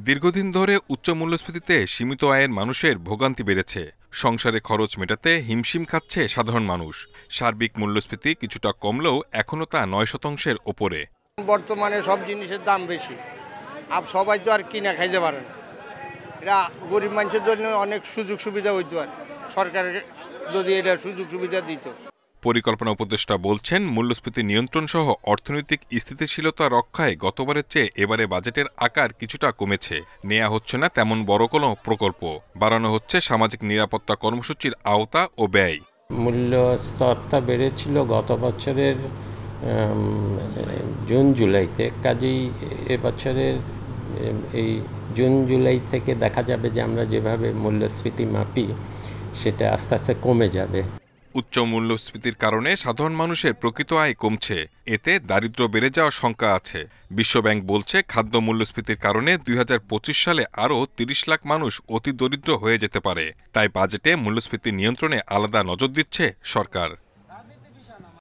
দীর্ঘদিন ধরে উচ্চ মূল্যস্ফীতিতে সীমিত আয়ের মানুষের ভোগান্তি বেড়েছে। সংসারে খরচ মেটাতে হিমশিম খাচ্ছে সাধারণ মানুষ। সার্বিক মূল্যস্ফীতি কিছুটা কমলেও এখনও তা ৯% ওপরে। বর্তমানে সব জিনিসের দাম বেশি, সবাই তো আর কিনা খাইতে পারে না। এটা গরিব মানুষের জন্য অনেক সুযোগ সুবিধা হইতে পারে, সরকারের যদি এটা সুযোগ সুবিধা দিত। পরিকল্পনা উপদেষ্টা বলছেন, মূল্যস্ফীতি নিয়ন্ত্রণ সহ অর্থনৈতিক স্থিতিশীলতা রক্ষায় গতবারের চেয়ে এবারে বাজেটের আকার কিছুটা কমেছে। নেওয়া হচ্ছে না তেমন বড় কোনো প্রকল্প, বাড়ানো হচ্ছে সামাজিক নিরাপত্তা কর্মসূচির আওতা ও ব্যয়। মূল্য স্তরটা বেড়েছিল গত বছরের জুন জুলাইতে, কাজেই এবছরের এই জুন জুলাই থেকে দেখা যাবে যে আমরা যেভাবে মূল্যস্ফীতি মাপি সেটা আস্তে আস্তে কমে যাবে। উচ্চ মূল্যস্ফীতির কারণে সাধারণ মানুষের প্রকৃত আয় কমছে, এতে দারিদ্র্য বেড়ে যাওয়ার শঙ্কা আছে। বিশ্বব্যাংক বলছে, খাদ্য মূল্যস্ফীতির কারণে ২০২৫ সালে আরও ৩০ লাখ মানুষ অতি দরিদ্র হয়ে যেতে পারে। তাই বাজেটে মূল্যস্ফীতি নিয়ন্ত্রণে আলাদা নজর দিচ্ছে সরকার।